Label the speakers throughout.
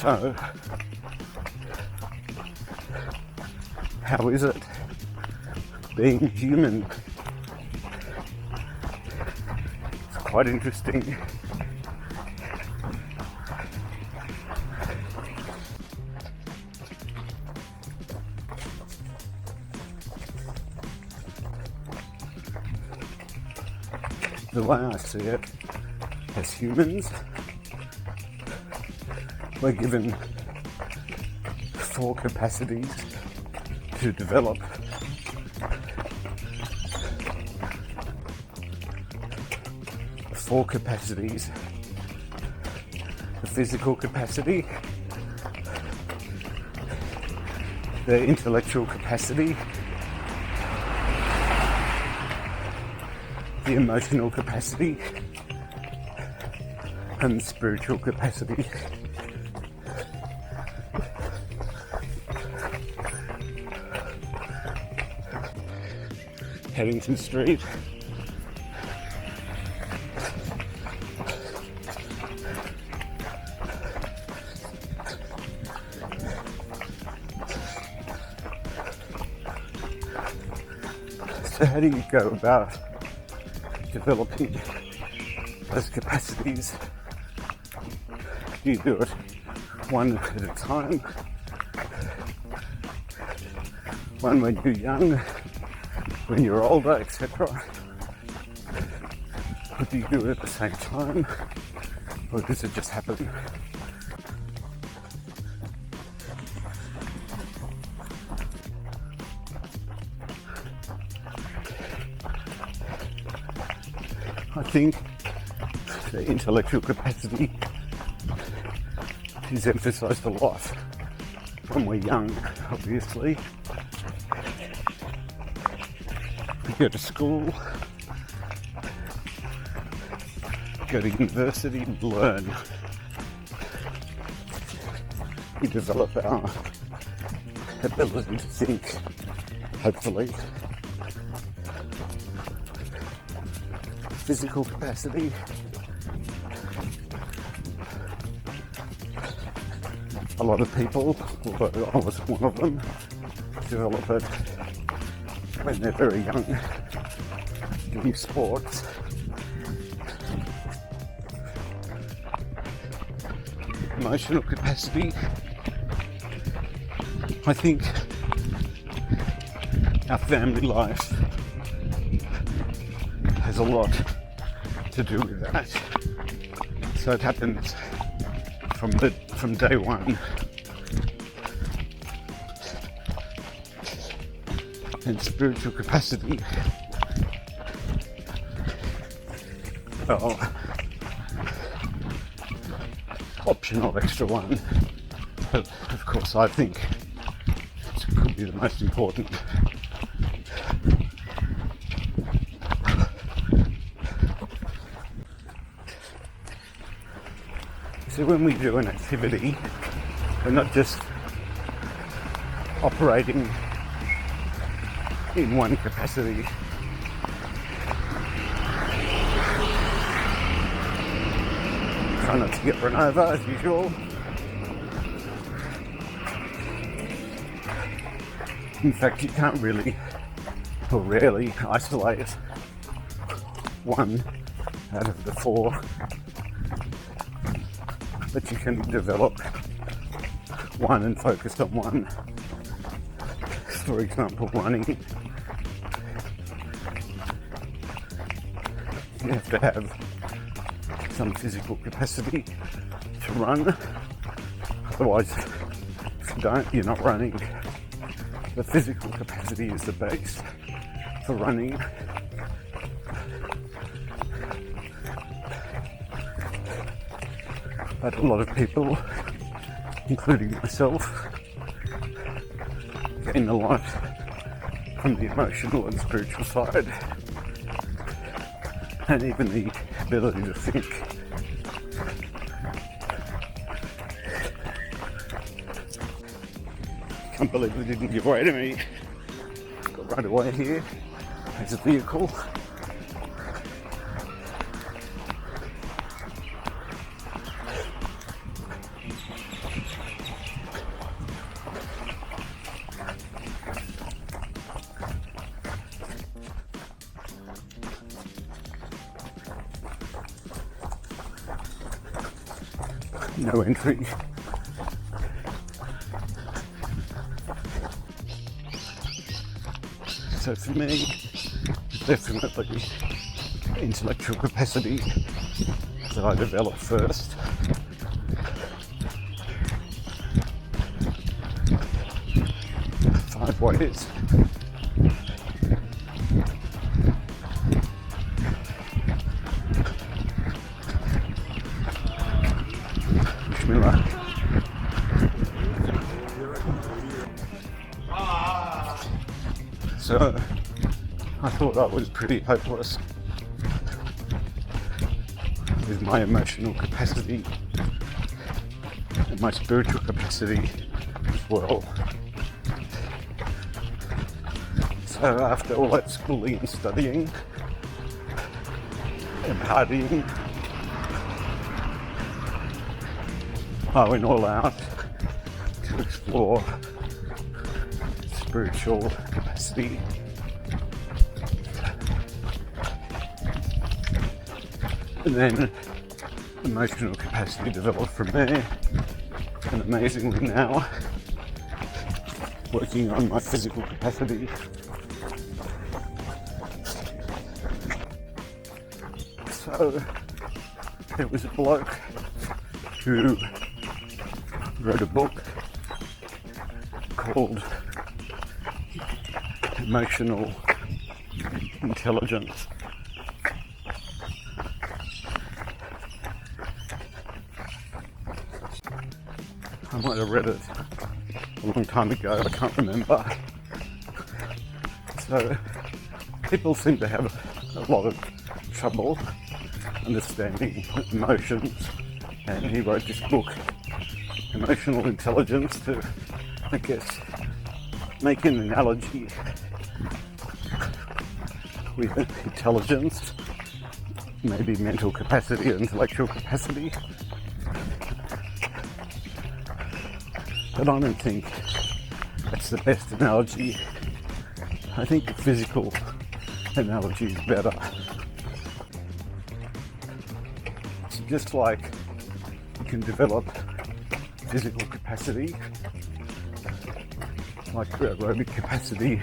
Speaker 1: So, how is it being human? It's quite interesting. The way I see it, as humans, we're given 4 capacities to develop. The 4 capacities: the physical capacity, the intellectual capacity, the emotional capacity, and the spiritual capacity. Paddington Street. So how do you go about developing those capacities? Do you do it one at a time? One when you're young, when you're older, etc.? Or do you do it at the same time? Or does it just happen? I think the intellectual capacity is emphasised a lot when we're young, obviously. You go to school, go to university and learn. We develop our ability to think, hopefully. Physical capacity, a lot of people, although I wasn't one of them, develop it when they're very young, doing sports. Emotional capacity, I think our family life has a lot to do with that. So it happens from day one. And spiritual capacity, optional extra one, but of course I think it could be the most important. So when we do an activity, we're not just operating in one capacity. Try not to get run over as usual. In fact, you can't really, or rarely, isolate one out of the 4, but you can develop one and focus on one. For example, running. You have to have some physical capacity to run. Otherwise, if you don't, you're not running. The physical capacity is the base for running. But a lot of people, including myself, gain a lot from the emotional and spiritual side, and even the ability to think. Can't believe they didn't give way to me. Got right away here. There's a vehicle. no entry. So for me, definitely intellectual capacity that I developed first. 5 ways. Wish me luck. So I thought I was pretty hopeless with my emotional capacity and my spiritual capacity as well. So after all that schooling and studying and partying, I went all out to explore spiritual capacity. And then emotional capacity developed from there, and amazingly now, working on my physical capacity. So there was a bloke who wrote a book called Emotional Intelligence. I might have read it a long time ago, I can't remember. So people seem to have a lot of trouble understanding emotions, and he wrote this book, Emotional Intelligence, to, I guess, make an analogy with intelligence, maybe mental capacity or intellectual capacity. But I don't think that's the best analogy. I think the physical analogy is better. It's just like you can develop physical capacity, like aerobic capacity,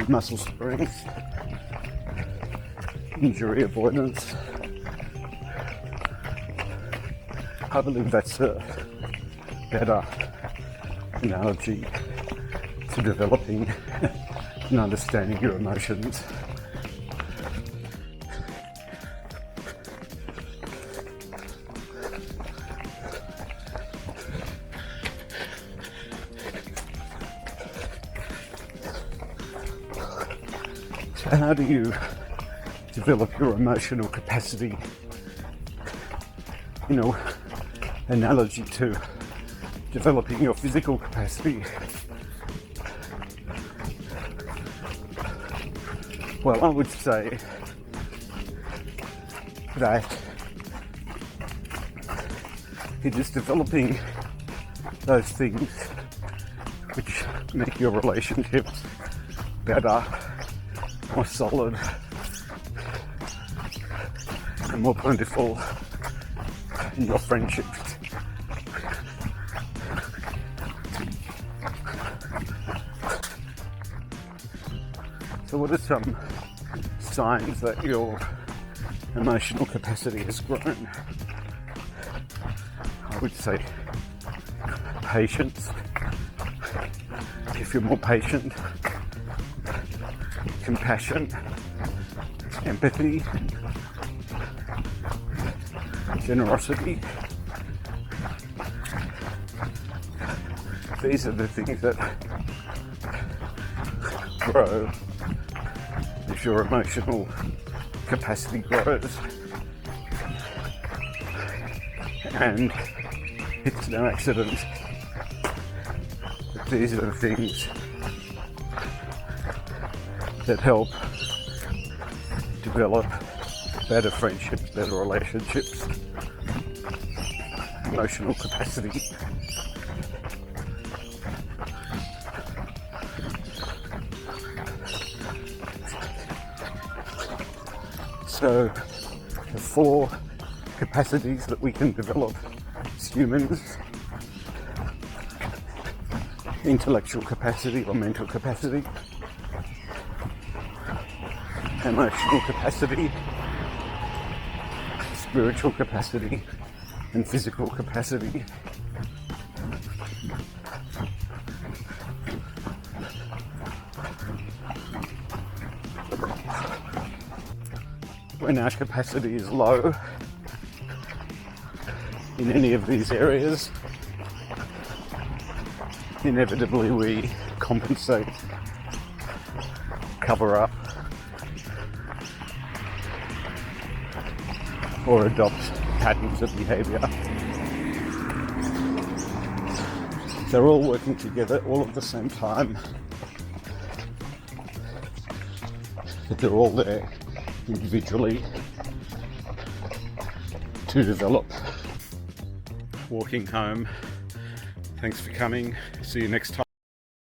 Speaker 1: muscle strength, injury avoidance. I believe that's a better analogy to developing and understanding your emotions. So how do you develop your emotional capacity? You know, analogy to developing your physical capacity. Well, I would say that it is developing those things which make your relationships better, more solid, and more plentiful in your friendships. So what are some signs that your emotional capacity has grown? I would say patience. If you're more patient, compassion, empathy, generosity. These are the things that grow as your emotional capacity grows. And it's no accident that these are the things that help develop better friendships, better relationships, emotional capacity. So the 4 capacities that we can develop as humans. Intellectual capacity or mental capacity, emotional capacity, spiritual capacity, and physical capacity. When our capacity is low in any of these areas, inevitably we compensate, cover up, or adopt patterns of behaviour. They're all working together all at the same time, but they're all there individually to develop. Walking home. Thanks for coming. See you next time.